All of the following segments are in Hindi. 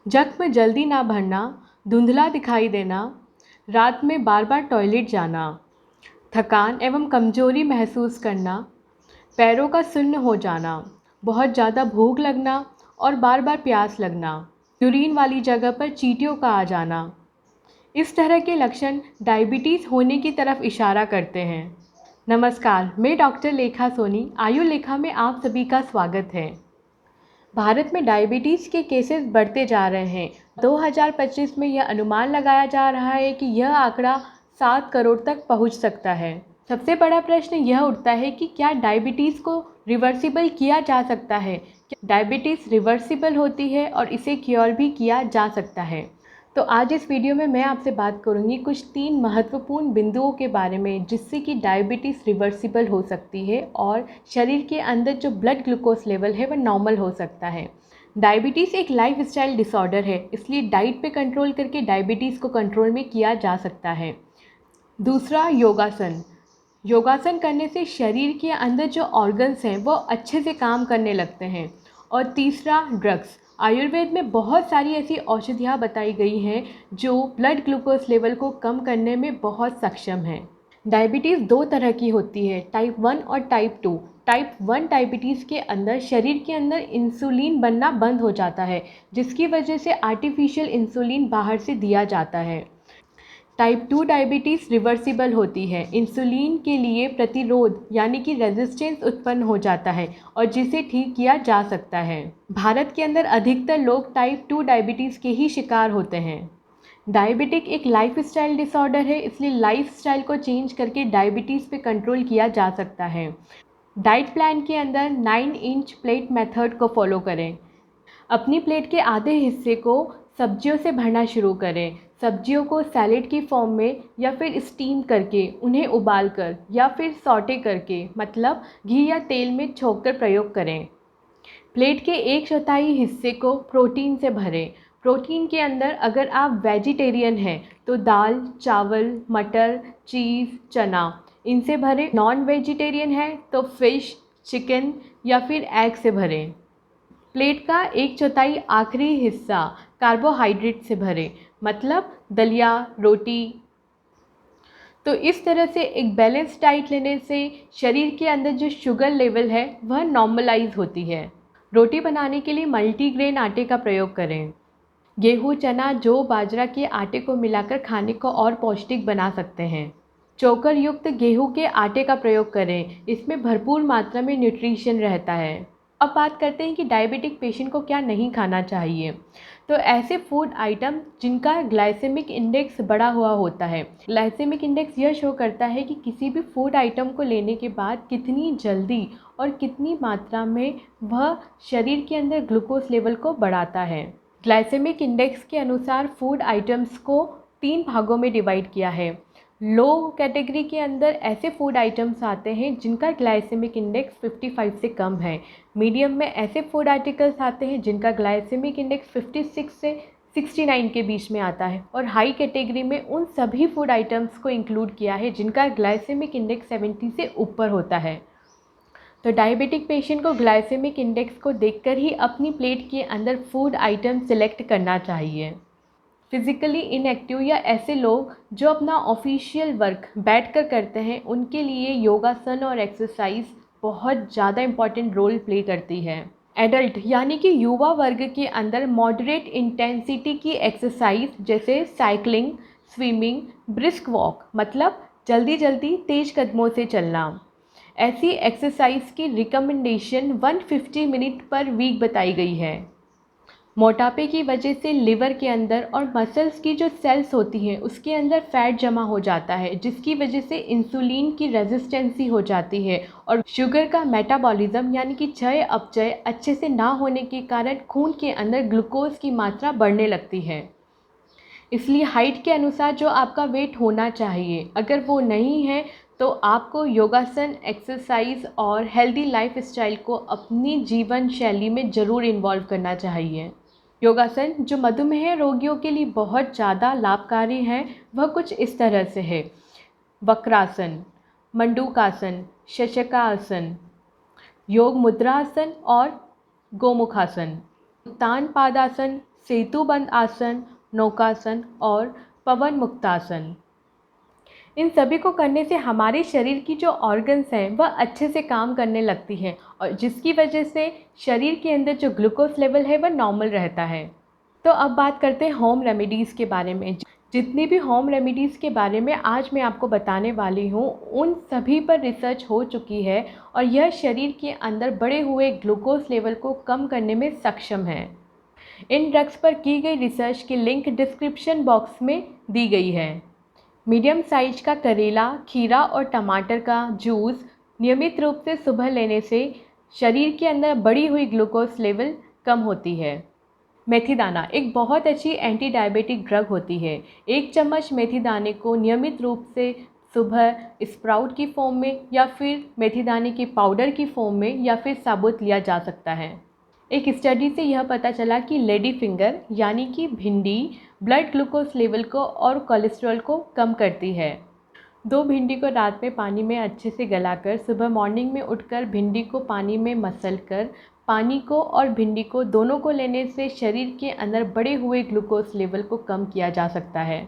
जख्म जल्दी ना भरना, धुंधला दिखाई देना, रात में बार बार टॉयलेट जाना, थकान एवं कमजोरी महसूस करना, पैरों का सुन्न हो जाना, बहुत ज़्यादा भूख लगना और बार बार प्यास लगना, यूरिन वाली जगह पर चींटियों का आ जाना। इस तरह के लक्षण डायबिटीज़ होने की तरफ इशारा करते हैं। नमस्कार, मैं डॉक्टर लेखा सोनी, आयु लेखा में आप सभी का स्वागत है। भारत में डायबिटीज़ के केसेस बढ़ते जा रहे हैं। 2025 में यह अनुमान लगाया जा रहा है कि यह आंकड़ा 7 करोड़ तक पहुंच सकता है। सबसे बड़ा प्रश्न यह उठता है कि क्या डायबिटीज़ को रिवर्सिबल किया जा सकता है? क्या डायबिटीज़ रिवर्सिबल होती है और इसे क्योर भी किया जा सकता है? तो आज इस वीडियो में मैं आपसे बात करूंगी कुछ 3 महत्वपूर्ण बिंदुओं के बारे में जिससे कि डायबिटीज़ रिवर्सिबल हो सकती है और शरीर के अंदर जो ब्लड ग्लूकोज लेवल है वह नॉर्मल हो सकता है। डायबिटीज़ एक लाइफस्टाइल डिसऑर्डर है, इसलिए डाइट पे कंट्रोल करके डायबिटीज़ को कंट्रोल में किया जा सकता है। दूसरा, योगासन। योगासन करने से शरीर के अंदर जो ऑर्गन्स हैं वो अच्छे से काम करने लगते हैं। और तीसरा, ड्रग्स। आयुर्वेद में बहुत सारी ऐसी औषधियाँ बताई गई हैं जो ब्लड ग्लूकोज लेवल को कम करने में बहुत सक्षम हैं। डायबिटीज़ 2 तरह की होती है, टाइप 1 और टाइप 2। टाइप 1 डायबिटीज़ के अंदर शरीर के अंदर इंसुलिन बनना बंद हो जाता है, जिसकी वजह से आर्टिफिशियल इंसुलिन बाहर से दिया जाता है। टाइप 2 डायबिटीज़ रिवर्सिबल होती है। इंसुलिन के लिए प्रतिरोध यानी कि रेजिस्टेंस उत्पन्न हो जाता है और जिसे ठीक किया जा सकता है। भारत के अंदर अधिकतर लोग टाइप 2 डायबिटीज़ के ही शिकार होते हैं। डायबिटिक एक लाइफस्टाइल डिसऑर्डर है, इसलिए लाइफस्टाइल को चेंज करके डायबिटीज़ पे कंट्रोल किया जा सकता है। डाइट प्लान के अंदर 9 इंच प्लेट मेथड को फॉलो करें। अपनी प्लेट के आधे हिस्से को सब्जियों से भरना शुरू करें। सब्जियों को सैलेड की फॉर्म में या फिर स्टीम करके, उन्हें उबाल कर या फिर सॉटे करके, मतलब घी या तेल में छोंककर प्रयोग करें। प्लेट के 1/4 हिस्से को प्रोटीन से भरें। प्रोटीन के अंदर अगर आप वेजिटेरियन हैं तो दाल, चावल, मटर, चीज़, चना इनसे भरें। नॉन वेजिटेरियन है तो फिश, चिकन या फिर एग से भरें। प्लेट का 1/4 आखिरी हिस्सा कार्बोहाइड्रेट से भरें, मतलब दलिया, रोटी। तो इस तरह से एक बैलेंस डाइट लेने से शरीर के अंदर जो शुगर लेवल है वह नॉर्मलाइज होती है। रोटी बनाने के लिए मल्टीग्रेन आटे का प्रयोग करें। गेहूँ, चना, जौ, बाजरा के आटे को मिलाकर खाने को और पौष्टिक बना सकते हैं। चोकर युक्त गेहूं के आटे का प्रयोग करें, इसमें भरपूर मात्रा में न्यूट्रिशन रहता है। अब बात करते हैं कि डायबिटिक पेशेंट को क्या नहीं खाना चाहिए। तो ऐसे फूड आइटम जिनका ग्लाइसेमिक इंडेक्स बढ़ा हुआ होता है। ग्लाइसेमिक इंडेक्स यह शो करता है कि किसी भी फूड आइटम को लेने के बाद कितनी जल्दी और कितनी मात्रा में वह शरीर के अंदर ग्लूकोज लेवल को बढ़ाता है। ग्लाइसेमिक इंडेक्स के अनुसार फूड आइटम्स को 3 भागों में डिवाइड किया है। लो कैटेगरी के अंदर ऐसे फूड आइटम्स आते हैं जिनका ग्लाइसेमिक इंडेक्स 55 से कम है। मीडियम में ऐसे फूड आर्टिकल्स आते हैं जिनका ग्लाइसेमिक इंडेक्स 56 से 69 के बीच में आता है। और हाई कैटेगरी में उन सभी फूड आइटम्स को इंक्लूड किया है जिनका ग्लाइसेमिक इंडेक्स 70 से ऊपर होता है। तो डायबिटिक पेशेंट को ग्लाइसेमिक इंडेक्स को देखकर ही अपनी प्लेट के अंदर फूड आइटम सिलेक्ट करना चाहिए। फिज़िकली इनएक्टिव या ऐसे लोग जो अपना ऑफिशियल वर्क बैठकर करते हैं, उनके लिए योगासन और एक्सरसाइज बहुत ज़्यादा इम्पॉर्टेंट रोल प्ले करती है। एडल्ट यानी कि युवा वर्ग के अंदर मॉडरेट इंटेंसिटी की एक्सरसाइज जैसे साइकिलिंग, स्विमिंग, ब्रिस्क वॉक, मतलब जल्दी जल्दी तेज़ कदमों से चलना, ऐसी एक्सरसाइज की रिकमेंडेशन 150 मिनट पर वीक बताई गई है। मोटापे की वजह से लिवर के अंदर और मसल्स की जो सेल्स होती हैं उसके अंदर फैट जमा हो जाता है, जिसकी वजह से इंसुलिन की रेजिस्टेंसी हो जाती है और शुगर का मेटाबॉलिज्म यानी कि क्षय अपचय अच्छे से ना होने के कारण खून के अंदर ग्लूकोज की मात्रा बढ़ने लगती है। इसलिए हाइट के अनुसार जो आपका वेट होना चाहिए, अगर वो नहीं है तो आपको योगासन, एक्सरसाइज और हेल्दी लाइफस्टाइल को अपनी जीवन शैली में ज़रूर इन्वॉल्व करना चाहिए। योगासन जो मधुमेह रोगियों के लिए बहुत ज़्यादा लाभकारी है, वह कुछ इस तरह से है। वक्रासन, मंडूकासन, शशकासन, योग मुद्रासन और गोमुखासन, उत्तान पादासन, सेतुबंद आसन, नौकासन और पवन मुक्तासन। इन सभी को करने से हमारे शरीर की जो ऑर्गन्स हैं वह अच्छे से काम करने लगती हैं और जिसकी वजह से शरीर के अंदर जो ग्लूकोज लेवल है वह नॉर्मल रहता है। तो अब बात करते हैं होम रेमेडीज़ के बारे में। जितनी भी होम रेमेडीज़ के बारे में आज मैं आपको बताने वाली हूँ उन सभी पर रिसर्च हो चुकी है और यह शरीर के अंदर बढ़े हुए ग्लूकोज लेवल को कम करने में सक्षम है। इन ड्रग्स पर की गई रिसर्च की लिंक डिस्क्रिप्शन बॉक्स में दी गई है। मीडियम साइज का करेला, खीरा और टमाटर का जूस नियमित रूप से सुबह लेने से शरीर के अंदर बढ़ी हुई ग्लूकोज लेवल कम होती है। मेथी दाना एक बहुत अच्छी एंटी डायबिटिक ड्रग होती है। 1 चम्मच मेथी दाने को नियमित रूप से सुबह स्प्राउट की फॉर्म में या फिर मेथी दाने के पाउडर की फॉर्म में या फिर साबुत लिया जा सकता है। एक स्टडी से यह पता चला कि लेडी फिंगर यानी कि भिंडी ब्लड ग्लूकोज लेवल को और कोलेस्ट्रॉल को कम करती है। 2 भिंडी को रात में पानी में अच्छे से गलाकर सुबह मॉर्निंग में उठकर भिंडी को पानी में मसलकर पानी को और भिंडी को दोनों को लेने से शरीर के अंदर बढ़े हुए ग्लूकोज लेवल को कम किया जा सकता है।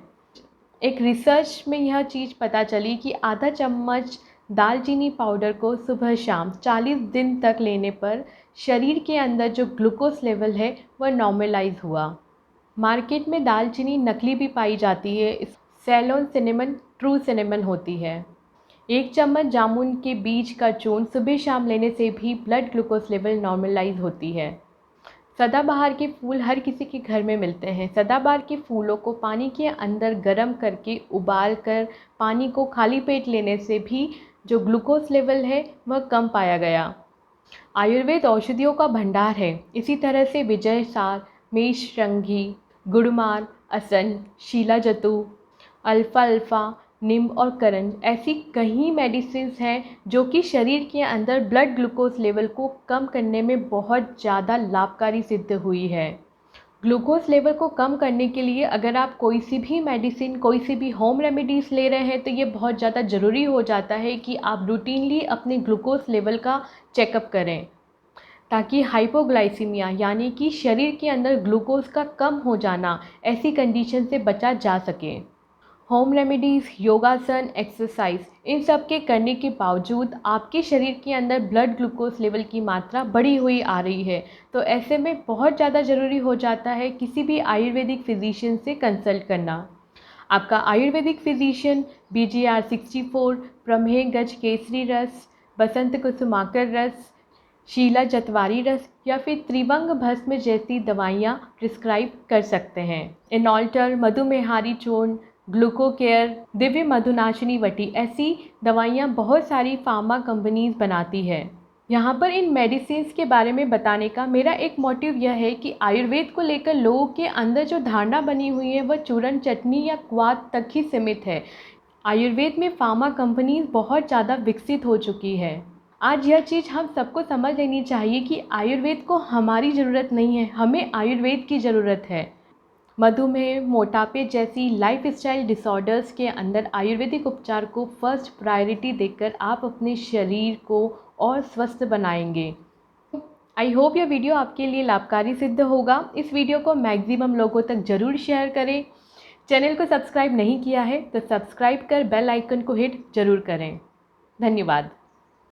एक रिसर्च में यह चीज़ पता चली कि आधा चम्मच दालचीनी पाउडर को सुबह शाम 40 दिन तक लेने पर शरीर के अंदर जो ग्लूकोज लेवल है वह नॉर्मलाइज हुआ। मार्केट में दालचीनी नकली भी पाई जाती है, सेलोन सिनेमन ट्रू सिनेमन होती है। 1 चम्मच जामुन के बीज का चूर्ण सुबह शाम लेने से भी ब्लड ग्लूकोज लेवल नॉर्मलाइज होती है। सदाबहार के फूल हर किसी के घर में मिलते हैं। सदाबहार के फूलों को पानी के अंदर गर्म करके उबाल कर पानी को खाली पेट लेने से भी जो ग्लूकोज लेवल है वह कम पाया गया। आयुर्वेद औषधियों का भंडार है। इसी तरह से विजय सार, मेषरंगी, गुड़मार, असन, शीलाजतु, अल्फा, नीम और करंज ऐसी कई मेडिसिन्स हैं जो कि शरीर के अंदर ब्लड ग्लूकोज लेवल को कम करने में बहुत ज़्यादा लाभकारी सिद्ध हुई है। ग्लूकोज लेवल को कम करने के लिए अगर आप कोई सी भी मेडिसिन, कोई सी भी होम रेमेडीज़ ले रहे हैं तो ये बहुत ज़्यादा ज़रूरी हो जाता है कि आप रूटीनली अपने ग्लूकोज लेवल का चेकअप करें ताकि हाइपोग्लाइसीमिया यानी कि शरीर के अंदर ग्लूकोज का कम हो जाना ऐसी कंडीशन से बचा जा सके। होम रेमेडीज़, योगासन, एक्सरसाइज इन सब के करने के बावजूद आपके शरीर के अंदर ब्लड ग्लूकोज लेवल की मात्रा बढ़ी हुई आ रही है तो ऐसे में बहुत ज़्यादा ज़रूरी हो जाता है किसी भी आयुर्वेदिक फिजिशियन से कंसल्ट करना। आपका आयुर्वेदिक फिजिशियन BGR 64, प्रमेह गज केसरी रस, बसंत कुसुमाकर रस, शीला जतवारी रस या फिर त्रिवंग भस्म जैसी दवाइयाँ प्रिस्क्राइब कर सकते हैं। इनॉल्टर, मधुमेहारी चूर्ण, ग्लूकोकेयर, दिव्य मधुनाशिनी वटी ऐसी दवाइयाँ बहुत सारी फार्मा कंपनीज बनाती है। यहाँ पर इन मेडिसिन्स के बारे में बताने का मेरा एक मोटिव यह है कि आयुर्वेद को लेकर लोगों के अंदर जो धारणा बनी हुई है वह चूरन चटनी या क्वाथ तक ही सीमित है। आयुर्वेद में फार्मा कंपनीज बहुत ज़्यादा विकसित हो चुकी है। आज यह चीज़ हम सबको समझ लेनी चाहिए कि आयुर्वेद को हमारी ज़रूरत नहीं है, हमें आयुर्वेद की ज़रूरत है। मधुमेह, मोटापे जैसी लाइफस्टाइल डिसऑर्डर्स के अंदर आयुर्वेदिक उपचार को फर्स्ट प्रायोरिटी देकर आप अपने शरीर को और स्वस्थ बनाएंगे। आई होप यह वीडियो आपके लिए लाभकारी सिद्ध होगा। इस वीडियो को मैक्सिमम लोगों तक ज़रूर शेयर करें। चैनल को सब्सक्राइब नहीं किया है तो सब्सक्राइब कर बेल आइकन को हिट ज़रूर करें। धन्यवाद।